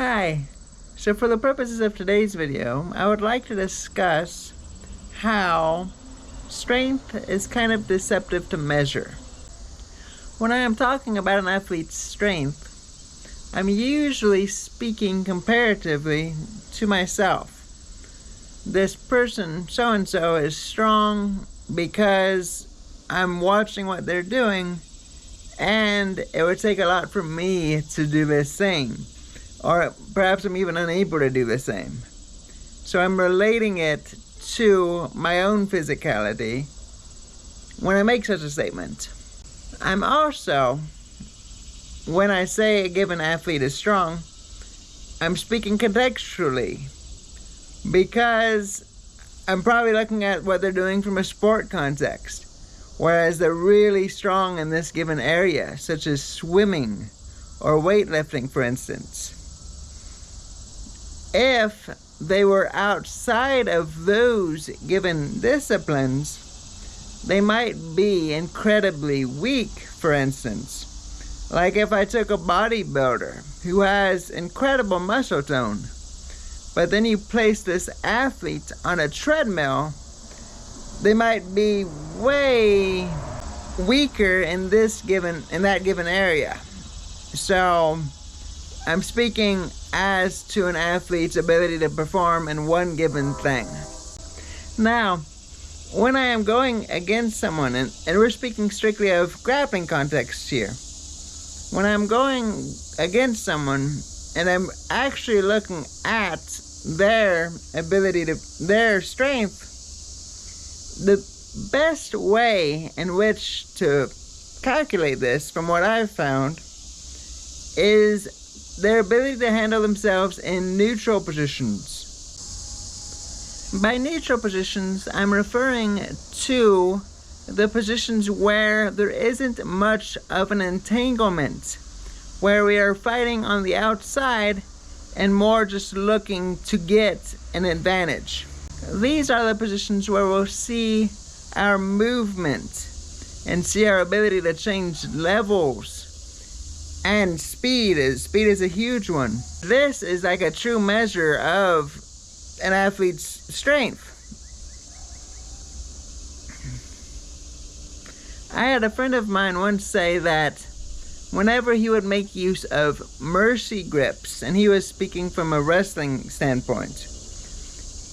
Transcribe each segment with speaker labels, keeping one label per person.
Speaker 1: Hi. So for the purposes of today's video, I would like to discuss how strength is kind of deceptive to measure. When I am talking about an athlete's strength, I'm usually speaking comparatively to myself. This person, so-and-so, is strong because I'm watching what they're doing, and it would take a lot for me to do the same. Or perhaps I'm even unable to do the same. So I'm relating it to my own physicality when I make such a statement. I'm also, when I say a given athlete is strong, I'm speaking contextually, because I'm probably looking at what they're doing from a sport context, whereas they're really strong in this given area, such as swimming or weightlifting, for instance. If they were outside of those given disciplines, they might be incredibly weak, for instance. Like if I took a bodybuilder who has incredible muscle tone, but then you place this athlete on a treadmill, they might be way weaker in that given area. So I'm speaking as to an athlete's ability to perform in one given thing. Now, when I am going against someone, and we're speaking strictly of grappling context here, when I'm going against someone and I'm actually looking at their ability their strength, the best way in which to calculate this, from what I've found, is their ability to handle themselves in neutral positions. By neutral positions, I'm referring to the positions where there isn't much of an entanglement, where we are fighting on the outside and more just looking to get an advantage. These are the positions where we'll see our movement and see our ability to change levels. And speed is a huge one. This is like a true measure of an athlete's strength. I had a friend of mine once say that whenever he would make use of mercy grips, and he was speaking from a wrestling standpoint,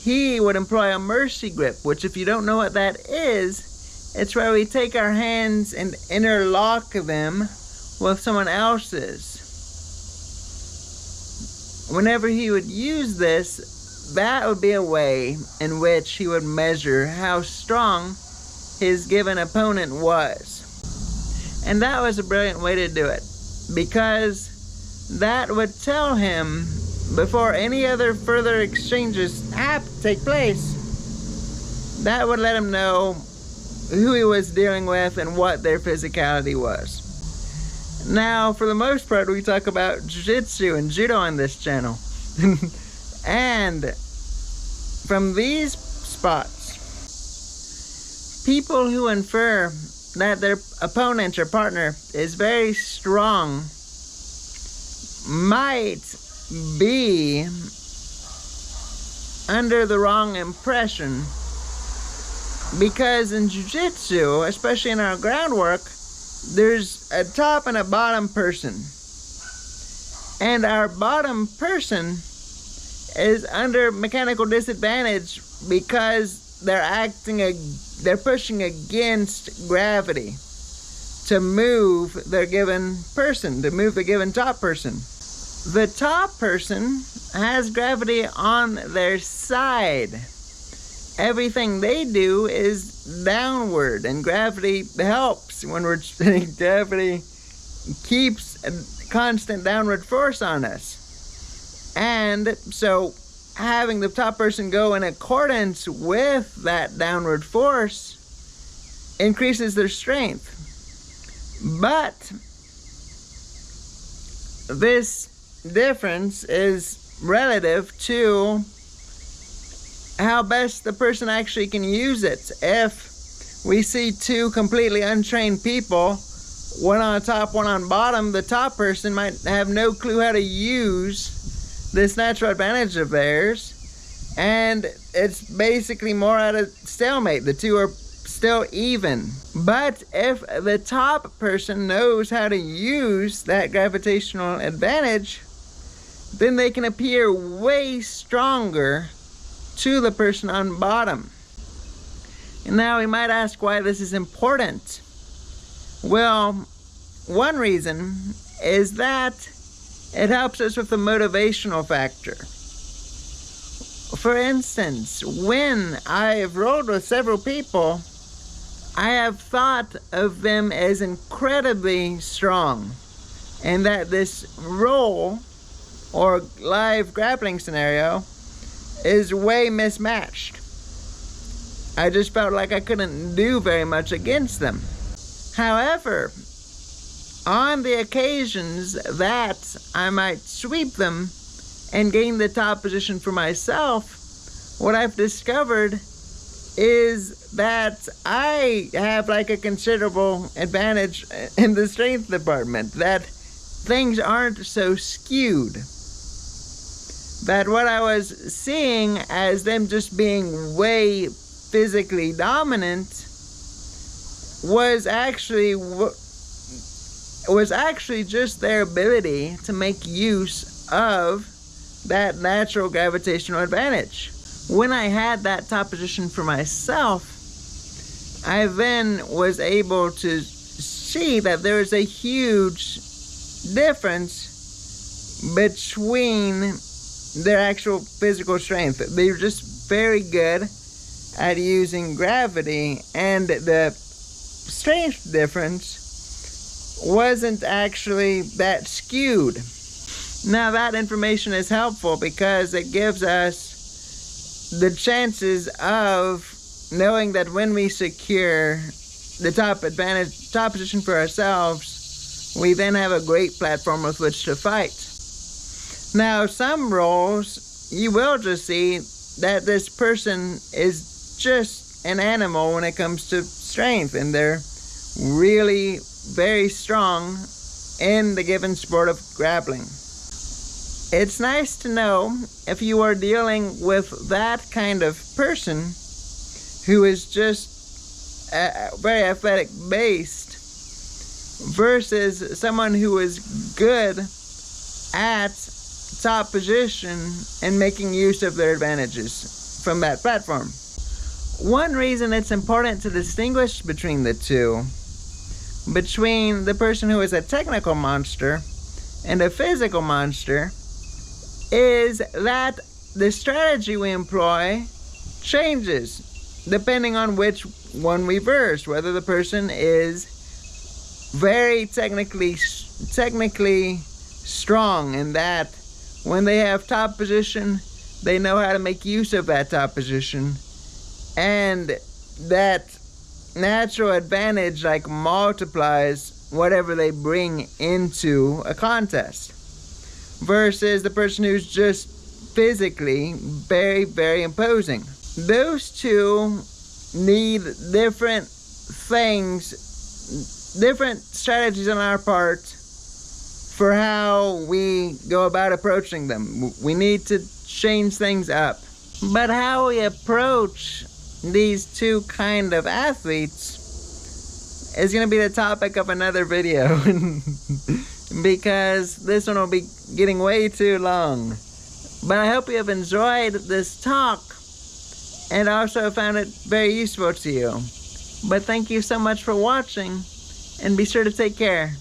Speaker 1: he would employ a mercy grip, which, if you don't know what that is, it's where we take our hands and interlock them with someone else's. Whenever he would use this, that would be a way in which he would measure how strong his given opponent was. And that was a brilliant way to do it, because that would tell him, before any other further exchanges take place, that would let him know who he was dealing with and what their physicality was. Now, for the most part, we talk about jiu-jitsu and judo on this channel. And from these spots, people who infer that their opponent or partner is very strong might be under the wrong impression, because in jiu-jitsu, especially in our groundwork, there's a top and a bottom person, and our bottom person is under mechanical disadvantage because they're pushing against gravity to move their given person, to move the given top person. The top person has gravity on their side. Everything they do is downward, and gravity helps when we're spinning. Gravity keeps a constant downward force on us. And so having the top person go in accordance with that downward force increases their strength. But this difference is relative to how best the person actually can use it. If we see two completely untrained people, one on top, one on bottom, the top person might have no clue how to use this natural advantage of theirs, and it's basically more at a stalemate. The two are still even. But if the top person knows how to use that gravitational advantage, then they can appear way stronger to the person on bottom. And now we might ask why this is important. Well, one reason is that it helps us with the motivational factor. For instance, when I have rolled with several people, I have thought of them as incredibly strong, and that this roll or live grappling scenario is way mismatched. I just felt like I couldn't do very much against them. However, on the occasions that I might sweep them and gain the top position for myself, what I've discovered is that I have like a considerable advantage in the strength department, that things aren't so skewed. That what I was seeing as them just being way physically dominant was actually just their ability to make use of that natural gravitational advantage. When I had that top position for myself, I then was able to see that there is a huge difference between their actual physical strength. They were just very good at using gravity, and the strength difference wasn't actually that skewed. Now that information is helpful because it gives us the chances of knowing that when we secure the top position for ourselves, we then have a great platform with which to fight. Now, some roles, you will just see that this person is just an animal when it comes to strength, and they're really very strong in the given sport of grappling. It's nice to know if you are dealing with that kind of person who is just very athletic based versus someone who is good at top position and making use of their advantages from that platform. One reason it's important to distinguish between the two, between the person who is a technical monster and a physical monster, is that the strategy we employ changes depending on which one we verse, whether the person is very technically strong in that when they have top position, they know how to make use of that top position, and that natural advantage like multiplies whatever they bring into a contest, versus the person who's just physically very, very imposing. Those two need different things, different strategies on our part for how we go about approaching them. We need to change things up. But how we approach these two kind of athletes is going to be the topic of another video because this one will be getting way too long. But I hope you have enjoyed this talk and also found it very useful to you. But thank you so much for watching, and be sure to take care.